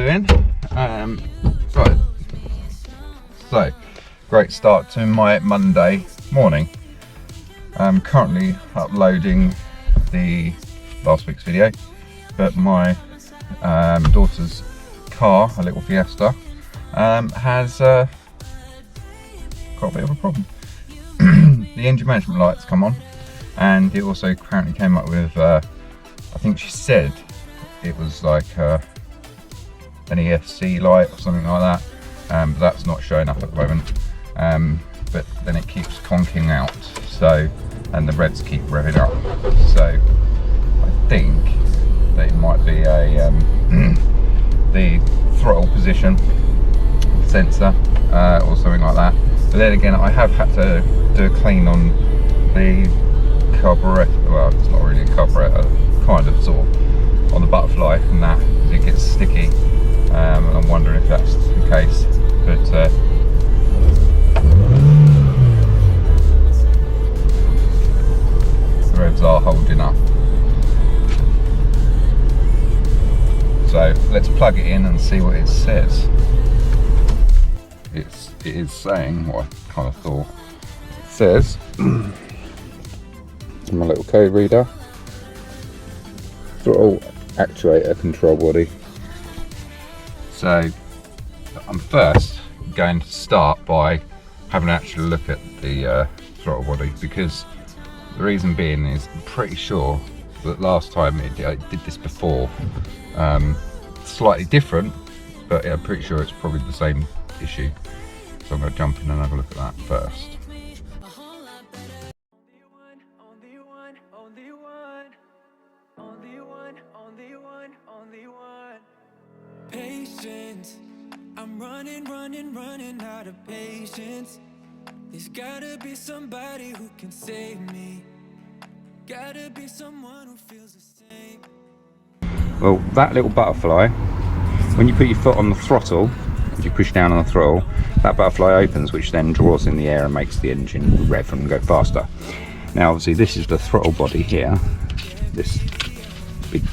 doing? Right. So, great start to my Monday morning. I'm currently uploading the last week's video, but my daughter's car, a little Fiesta, has got a bit of a problem. The engine management lights come on, and it also apparently came up with, I think she said it was like an ESC light or something like that. But that's not showing up at the moment. But then it keeps conking out, so, and the reds keep revving up. So I think that it might be a the throttle position sensor or something like that. But then again, I have had to do a clean on the carburetor. Well, it's not really a carburetor, kind of, sort of, on the butterfly and that, because it gets sticky. And I'm wondering if that's the case. But the revs are holding up. So let's plug it in and see what it says. It is saying what I kind of thought. It says, my little code reader, throttle actuator control body. So I'm first going to start by having an actual look at the throttle body, because the reason being is I'm pretty sure that last time it did this before. Slightly different, but I'm pretty sure it's probably the same issue. So I'm going to jump in and have a look at that first. Patience, I'm running out of patience. There's gotta be somebody who can save me. Gotta be someone who feels the same. Well, that little butterfly, when you put your foot on the throttle, if you push down on the throttle, that butterfly opens, which then draws in the air and makes the engine rev and go faster. Now obviously this is the throttle body here, this big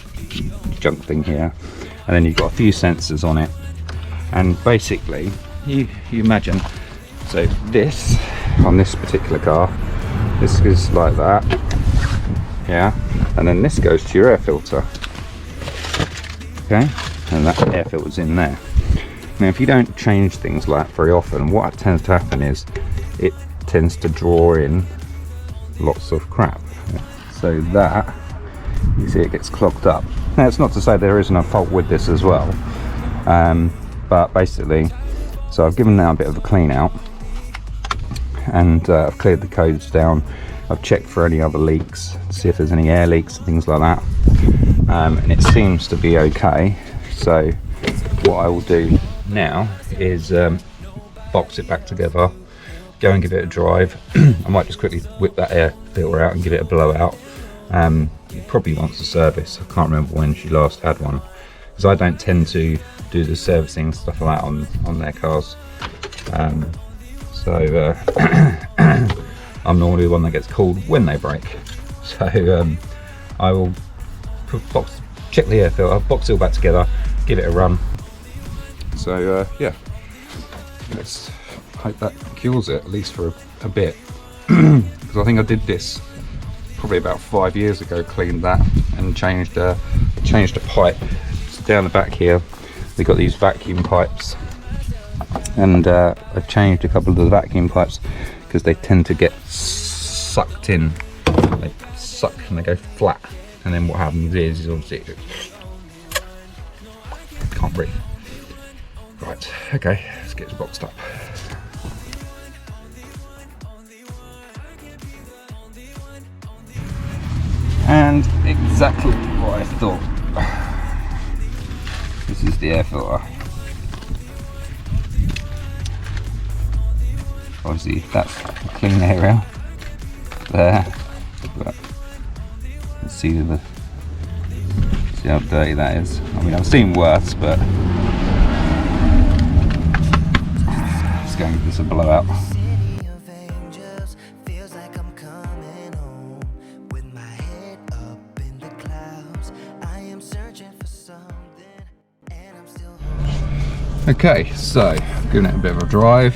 junk thing here, and then you've got a few sensors on it, and basically you imagine, so this, on this particular car, this is like that, yeah, and then this goes to your air filter. Okay, and that air filter's in there. Now if you don't change things like that very often, what tends to happen is it tends to draw in lots of crap. So that, you see, it gets clogged up. Now it's not to say there isn't a fault with this as well, but basically, so I've given now a bit of a clean out, and I've cleared the codes down. I've checked for any other leaks, see if there's any air leaks and things like that. And it seems to be okay. So what I will do now is box it back together, go and give it a drive. I might just quickly whip that air filter out and give it a blowout. It probably wants a service. I can't remember when she last had one, because I don't tend to do the servicing and stuff like that on their cars. I'm normally the one that gets called when they break. So I will check the air filter, box it all back together, give it a run. So yeah, let's hope that cures it, at least for a bit. Because I think I did this probably about 5 years ago, cleaned that and changed a pipe. So down the back here we've got these vacuum pipes, and I've changed a couple of the vacuum pipes because they tend to get sucked in. They suck and they go flat, and then what happens is obviously it can't breathe. Right, okay, let's get it boxed up. And exactly what I thought. This is the air filter. Obviously that's a clean area there, but let's see how dirty that is. I mean, I've seen worse, but let's go and give this a blowout. Okay, so giving it a bit of a drive.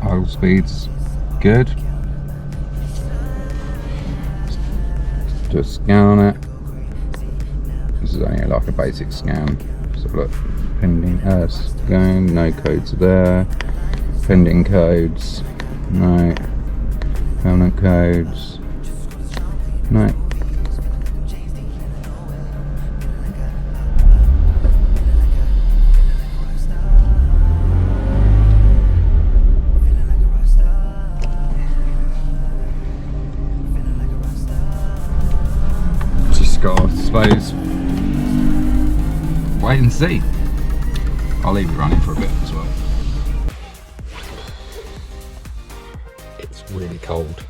Idle speed's good. Let's do a scan on it. This is only like a basic scan. So look, pending scan, no codes there. Pending codes, no. Permanent codes, no. Just got, I suppose, wait and see. I'll leave it running for a bit as well. It's really cold.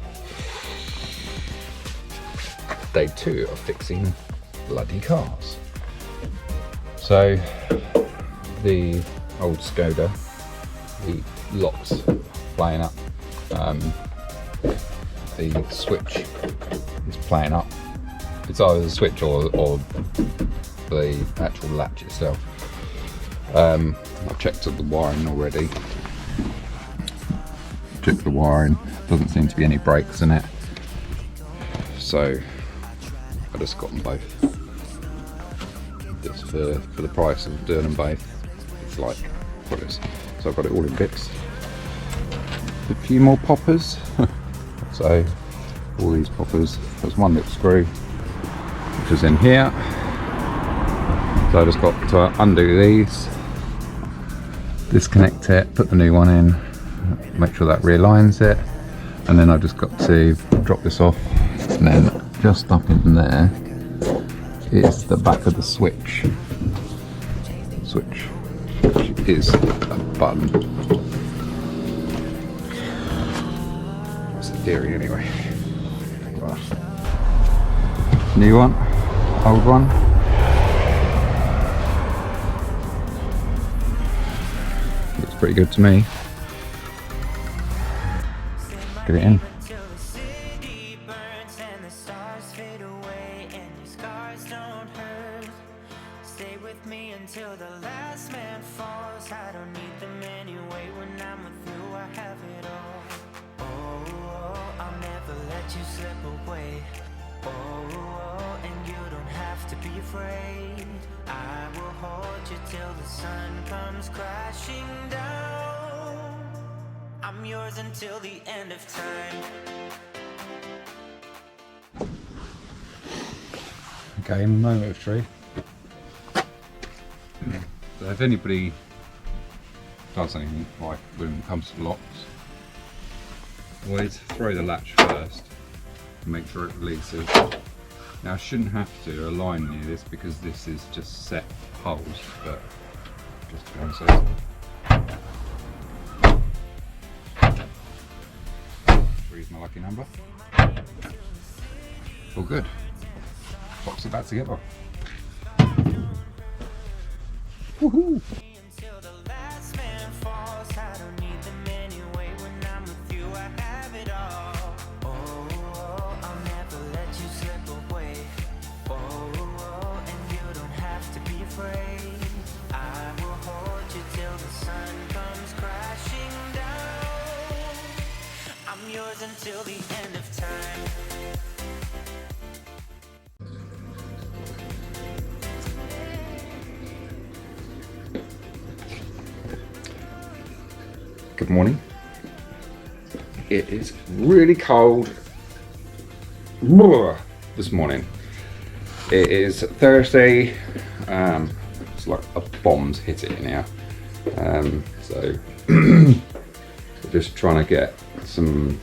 Day 2 of fixing bloody cars. So the old Skoda, the locks playing up, the switch is playing up. It's either the switch or the actual latch itself. I've checked the wiring already. Checked the wiring, doesn't seem to be any breaks in it. So I just got them both. Just for the price of doing them both, it's like what is. So I've got it all in bits. A few more poppers. So all these poppers. There's one little screw which is in here. So I just got to undo these, disconnect it, put the new one in, make sure that realigns it, and then I've just got to drop this off, and then just up in there is the back of the switch, which is a button. That's the theory anyway. New one, old one. Looks pretty good to me. Get it in. Stay with me until the last man falls. I don't need them anyway. When I'm with you, I have it all. Oh, I'll never let you slip away. Oh, and you don't have to be afraid. I will hold you till the sun comes crashing down. I'm yours until the end of time. Okay, moment of truth. So if anybody does anything like when it comes to locks, always throw the latch first and make sure it releases. Now I shouldn't have to align near this because this is just set holes, but just to be honest, three's my lucky number. All good. Box it back together. Woohoo! Until the last man falls, I don't need them anyway. When I'm with you, I have it all. Oh, I'll never let you slip away. Oh, and you don't have to be afraid. I will hold you till the sun comes crashing down. I'm yours until the end of time. Good morning. It is really cold this morning. It is Thursday. It's like a bomb's hit it in here. So we're just trying to get some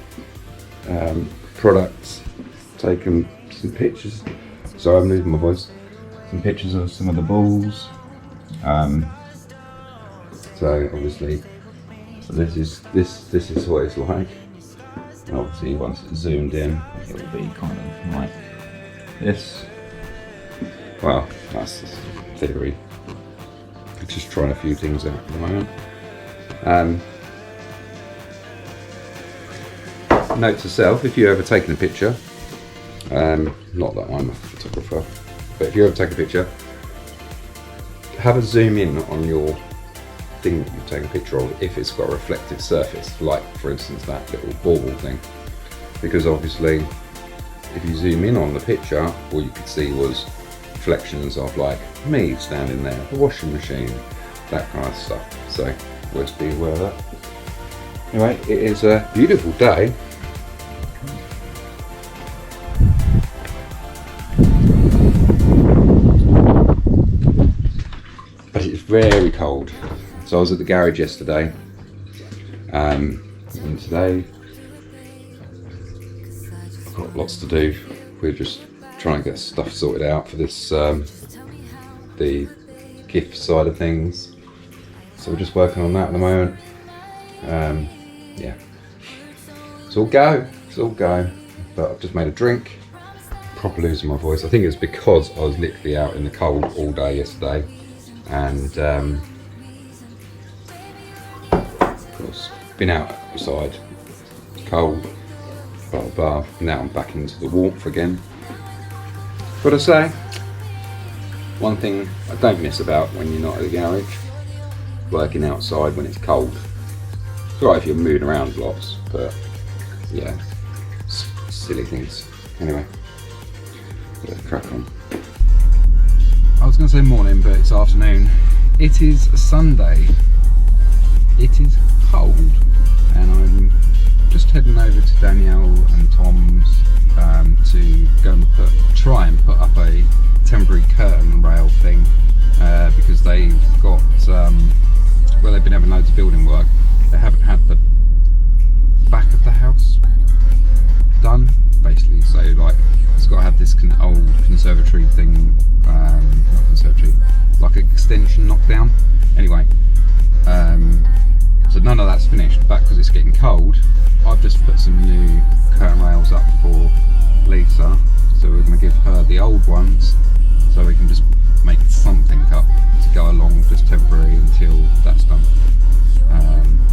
products, taken some pictures. Sorry, I'm losing my voice. Some pictures of some of the balls. So obviously. This is what it's like. And obviously, once it's zoomed in, it will be kind of like this. Well, that's the theory. I'm just trying a few things out at the moment. Note to self: if you've ever taken a picture, not that I'm a photographer, but if you ever take a picture, have a zoom in on your thing that you've taken a picture of if it's got a reflective surface, like for instance that little bauble thing, because obviously if you zoom in on the picture, all you could see was reflections of like me standing there, the washing machine, that kind of stuff. So let's be aware of that. Anyway, it is a beautiful day. But it's very cold. So I was at the garage yesterday, and today I've got lots to do. We're just trying to get stuff sorted out for this, the gift side of things. So we're just working on that at the moment. Yeah, it's all go. But I've just made a drink. Proper losing my voice. I think it's because I was literally out in the cold all day yesterday, and of course been outside, cold, blah blah blah. Now I'm back into the warmth again. But I say, one thing I don't miss about when you're not at the garage, working outside when it's cold. It's alright if you're moving around lots, but yeah, silly things. Anyway, let's crack on. I was going to say morning, but it's afternoon. It is a Sunday. It is cold, and I'm just heading over to Danielle and Tom's to go and try and put up a temporary curtain rail thing, because they've got well, they've been having loads of building work. They haven't had the back of the house done, basically. So like, it's got to have this old conservatory thing, not conservatory, like an extension knocked down. Anyway, so none of that's finished, but because it's getting cold, I've just put some new curtain rails up for Lisa. So we're going to give her the old ones, so we can just make something up to go along, just temporary until that's done.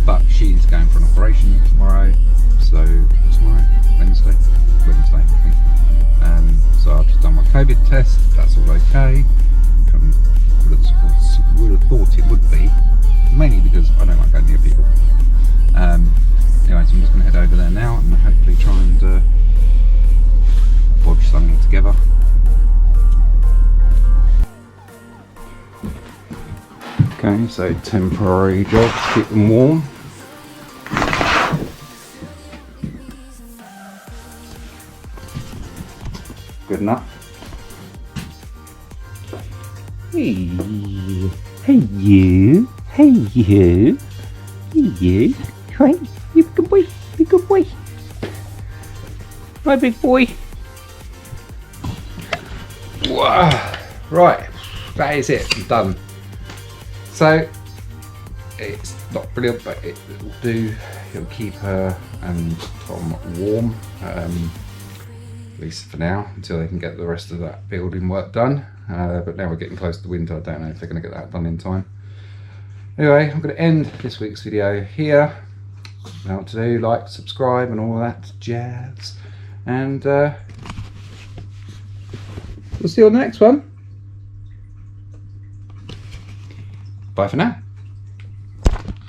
But she's going for an operation tomorrow, so tomorrow, Wednesday, I think. So I've just done my COVID test, that's all okay. Would have thought it would be, mainly because I don't like going near people. Anyway, so I'm just going to head over there now and hopefully try and bodge something together. Okay, so temporary job to keep them warm. Good enough. Hey you, hey you, right, you good boy, you good boy. My big boy. Wow. Right, that is it, I'm done. So, it's not brilliant, but it will do. It'll keep her and Tom warm, at least for now, until they can get the rest of that building work done. But now we're getting close to winter, I don't know if they're going to get that done in time. Anyway, I'm going to end this week's video here. You know what to do, like, subscribe and all that jazz. And we'll see you on the next one. Bye for now.